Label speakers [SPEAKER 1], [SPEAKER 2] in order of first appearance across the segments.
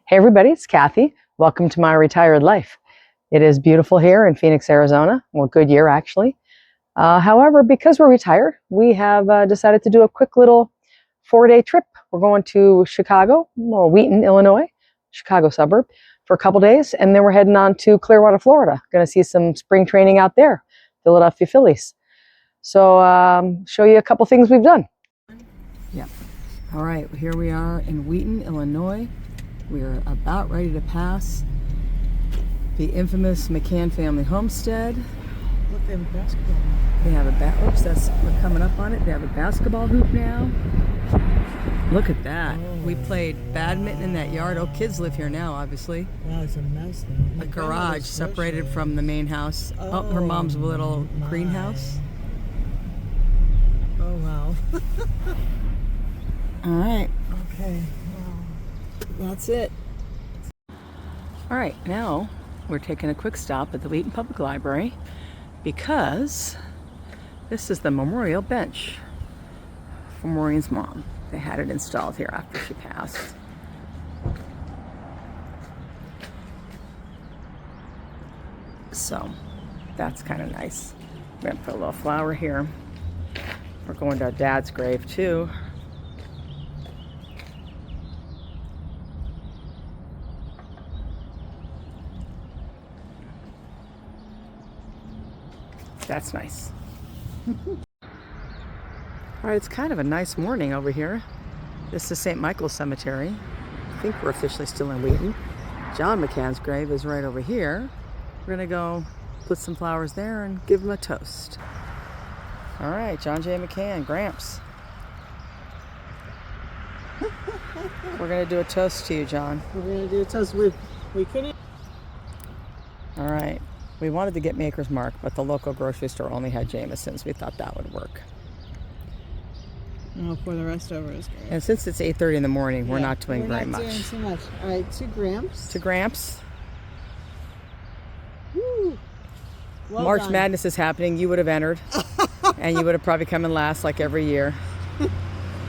[SPEAKER 1] Hey everybody, it's Kathy. Welcome to my retired life. It is beautiful here in Phoenix, Arizona. Well, good year actually. However, because we're retired, we have decided to do a quick little 4-day trip. We're going to Chicago, well, Wheaton, Illinois, Chicago suburb, for a couple days, and then we're heading on to Clearwater, Florida. Going to see some spring training out there, Philadelphia Phillies. So, show you a couple things we've done. Yeah. All right, here we are in Wheaton, Illinois. We're about ready to pass the infamous McCann family homestead.
[SPEAKER 2] Look, they have a basketball.
[SPEAKER 1] They have a we're coming up on it. They have a basketball hoop now. Look at that. Oh. We played badminton in that yard. Oh, kids live here now, obviously.
[SPEAKER 2] Wow, it's a mess now.
[SPEAKER 1] A garage separated from the main house. Oh, her mom's little greenhouse.
[SPEAKER 2] Oh, wow.
[SPEAKER 1] All right.
[SPEAKER 2] Okay.
[SPEAKER 1] That's it. All right, now we're taking a quick stop at the Wheaton Public Library because this is the memorial bench for Maureen's mom. They had it installed here after she passed. So that's kind of nice. We're gonna put a little flower here. We're going to our dad's grave too. That's nice. All right, it's kind of a nice morning over here. This is St. Michael's Cemetery. I think we're officially still in Wheaton. John McCann's grave is right over here. We're gonna go put some flowers there and give him a toast. All right, John J. McCann, Gramps. We're gonna do a toast to you, John.
[SPEAKER 2] We're gonna do a toast. We couldn't.
[SPEAKER 1] All right. We wanted to get Maker's Mark, but the local grocery store only had Jameson's. We thought that would work.
[SPEAKER 2] I'll pour the rest over as great.
[SPEAKER 1] And since it's 8:30 in the morning, we're not doing very much.
[SPEAKER 2] We're not doing too much. All right, 2 grams.
[SPEAKER 1] 2 Gramps.
[SPEAKER 2] Woo! Well
[SPEAKER 1] March
[SPEAKER 2] done.
[SPEAKER 1] Madness is happening. You would have entered, and you would have probably come in last like every year.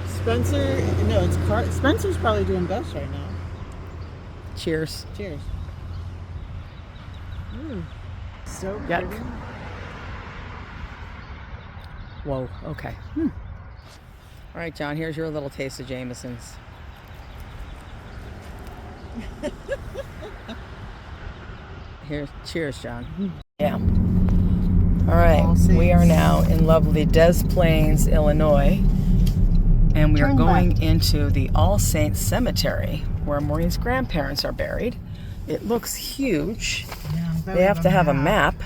[SPEAKER 2] Spencer's probably doing best right now.
[SPEAKER 1] Cheers.
[SPEAKER 2] Cheers. So
[SPEAKER 1] Yuck.
[SPEAKER 2] pretty.
[SPEAKER 1] Whoa, okay. All right, John, here's your little taste of Jameson's. Here, cheers, John. Yeah. All right, we are now in lovely Des Plaines, Illinois, and we are going into the All Saints Cemetery, where Maureen's grandparents are buried. It looks huge.
[SPEAKER 2] Yeah,
[SPEAKER 1] they have to have a map.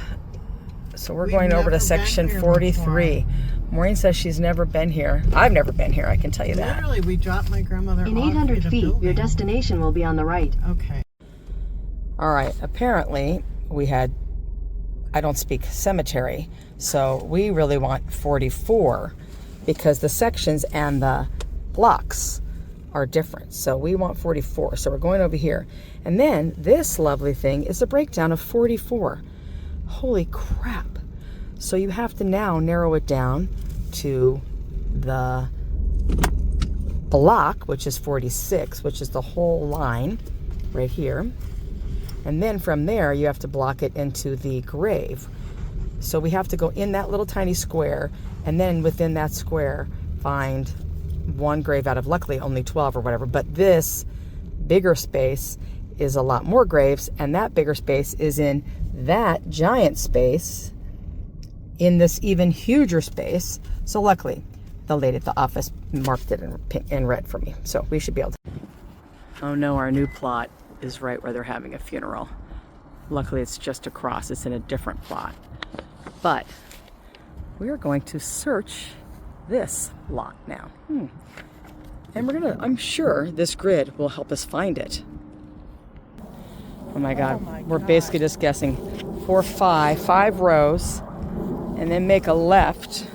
[SPEAKER 1] So we're going over to section 43. Maureen says she's never been here. I've never been here, I can tell you that.
[SPEAKER 2] Literally, we dropped my grandmother
[SPEAKER 3] in
[SPEAKER 2] off
[SPEAKER 3] 800 feet,
[SPEAKER 2] building.
[SPEAKER 3] your destination will be on the right.
[SPEAKER 2] Okay.
[SPEAKER 1] All right, apparently I don't speak cemetery, so we really want 44 because the sections and the blocks are different. So we want 44. So we're going over here. And then this lovely thing is a breakdown of 44. Holy crap. So you have to now narrow it down to the block, which is 46, which is the whole line right here. And then from there, you have to block it into the grave. So we have to go in that little tiny square, and then within that square, find one grave out of luckily only 12 or whatever. But this bigger space is a lot more graves, and that bigger space is in that giant space in this even huger space. So luckily, the lady at the office marked it in red for me. So we should be able to. Oh no, our new plot is right where they're having a funeral. Luckily, it's just across. It's in a different plot. But we are going to search this lot now. And I'm sure this grid will help us find it. Oh my God, we're basically just guessing 4, 5 rows, and then make a left.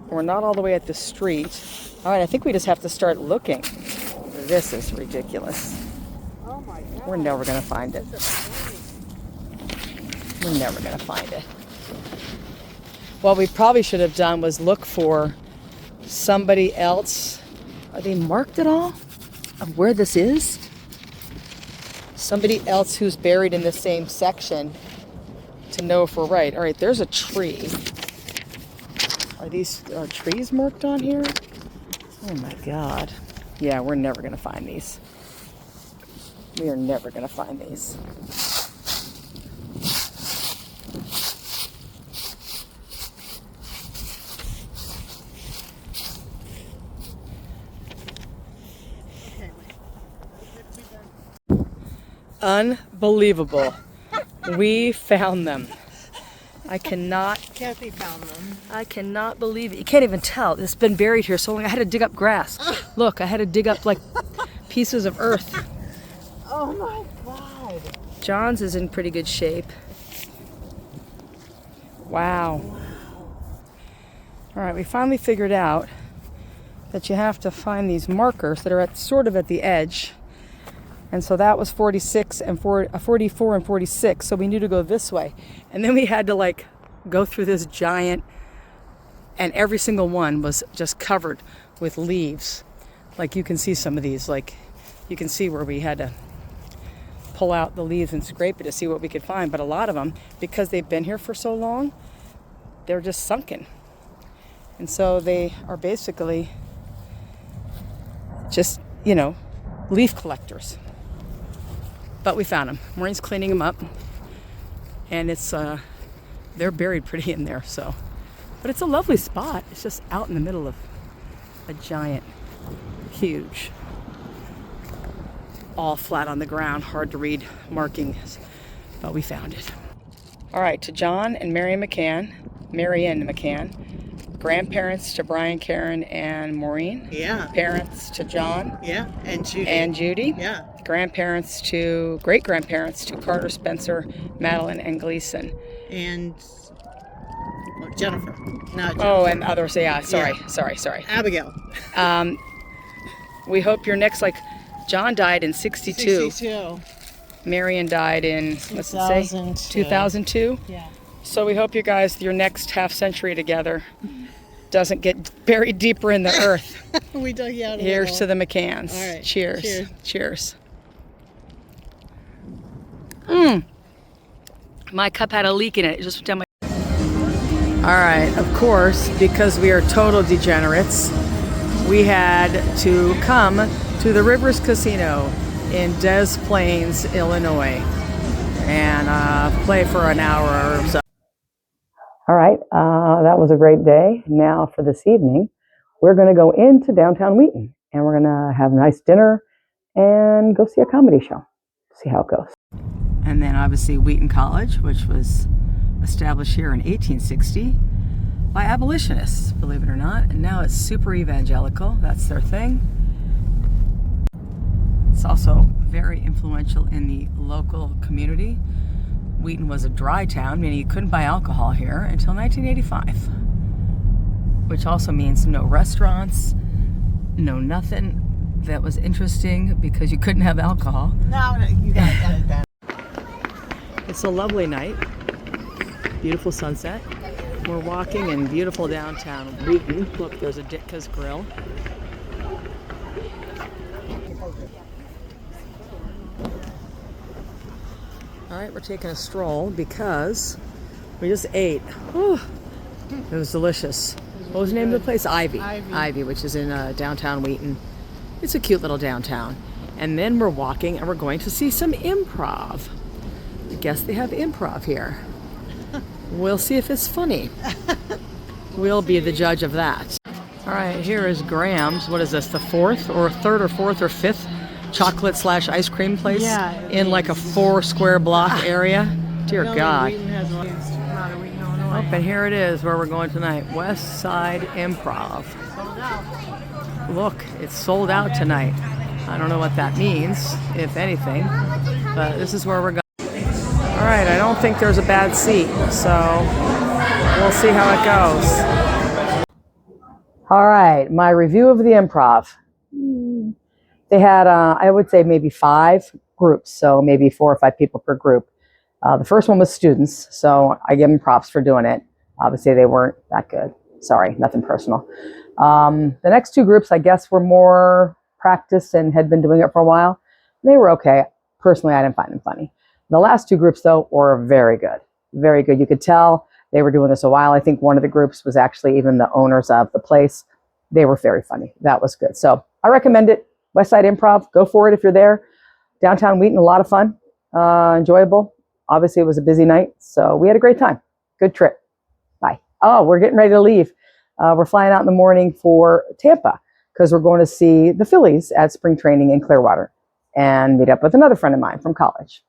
[SPEAKER 1] We're not all the way at the street. All right, I think we just have to start looking. This is ridiculous.
[SPEAKER 2] Oh my God.
[SPEAKER 1] We're never gonna find it. We're never gonna find it. What we probably should have done was look for somebody else Are they marked at all of where this is? Somebody else who's buried in the same section to know if we're right. All right, there's a tree. Are trees marked on here? Oh my God. Yeah, we're never gonna find these. We are never gonna find these. Unbelievable. We found them.
[SPEAKER 2] Kathy found them.
[SPEAKER 1] I cannot believe it. You can't even tell. It's been buried here so long. I had to dig up grass. Look, I had to dig up like pieces of earth.
[SPEAKER 2] Oh my God.
[SPEAKER 1] John's is in pretty good shape. Wow. All right, we finally figured out that you have to find these markers that are sort of at the edge. And so that was 44 and 46. So we knew to go this way. And then we had to like go through this giant, and every single one was just covered with leaves. Like you can see some of these, like you can see where we had to pull out the leaves and scrape it to see what we could find. But a lot of them, because they've been here for so long, they're just sunken. And so they are basically just, leaf collectors. But we found them. Maureen's cleaning them up, and they're buried pretty in there. So, but it's a lovely spot. It's just out in the middle of a giant, huge, all flat on the ground, hard to read markings. But we found it. All right, to John and Marianne McCann, grandparents to Brian, Karen, and Maureen.
[SPEAKER 2] Yeah.
[SPEAKER 1] Parents to John.
[SPEAKER 2] Yeah. And Judy.
[SPEAKER 1] And Judy.
[SPEAKER 2] Yeah.
[SPEAKER 1] Great-grandparents to Carter, Spencer, Madeline, and Gleason.
[SPEAKER 2] And Jennifer. No, Jennifer.
[SPEAKER 1] Oh, and others. Yeah, sorry.
[SPEAKER 2] Abigail.
[SPEAKER 1] We hope your next, John died in 62.
[SPEAKER 2] 62.
[SPEAKER 1] Marion died in, what's it say? 2002.
[SPEAKER 2] Yeah.
[SPEAKER 1] So we hope you guys, your next half century together doesn't get buried deeper in the earth.
[SPEAKER 2] We dug you out.
[SPEAKER 1] Here's to the McCanns.
[SPEAKER 2] All right.
[SPEAKER 1] Cheers. Cheers. My cup had a leak in it. It just went down my... All right, of course, because we are total degenerates, we had to come to the Rivers Casino in Des Plaines, Illinois, and play for an hour or so. All right, that was a great day. Now for this evening, we're going to go into downtown Wheaton, and we're going to have a nice dinner and go see a comedy show. See how it goes. And then obviously Wheaton College, which was established here in 1860 by abolitionists, believe it or not. And now it's super evangelical. That's their thing. It's also very influential in the local community. Wheaton was a dry town, meaning you couldn't buy alcohol here until 1985, which also means no restaurants, no nothing that was interesting because you couldn't have alcohol.
[SPEAKER 2] No, you got to edit that.
[SPEAKER 1] It's a lovely night, beautiful sunset. We're walking in beautiful downtown Wheaton. Look, there's a Ditka's Grill. All right, we're taking a stroll because we just ate. Whew. It was delicious. What was the name of the place? Ivy, which is in downtown Wheaton. It's a cute little downtown. And then we're walking and we're going to see some improv. I guess they have improv here. We'll see if it's funny. We'll be the judge of that. All right, here is Graham's. What is this, the third or fourth or fifth chocolate / ice cream place in like a 4 square block area? Dear God. Oh, and here it is where we're going tonight. West Side Improv. Look, it's sold out tonight. I don't know what that means, if anything, but this is where we're going. All right, I don't think there's a bad seat, so we'll see how it goes. All right, my review of the improv. They had, I would say, maybe 5 groups, so maybe 4 or 5 people per group. The first one was students, so I give them props for doing it. Obviously, they weren't that good. Sorry, nothing personal. The next two groups, I guess, were more practiced and had been doing it for a while. They were okay. Personally, I didn't find them funny. The last two groups, though, were very good. Very good. You could tell they were doing this a while. I think one of the groups was actually even the owners of the place. They were very funny. That was good. So I recommend it. West Side Improv. Go for it if you're there. Downtown Wheaton, a lot of fun. Enjoyable. Obviously, it was a busy night. So we had a great time. Good trip. Bye. Oh, we're getting ready to leave. We're flying out in the morning for Tampa because we're going to see the Phillies at spring training in Clearwater and meet up with another friend of mine from college.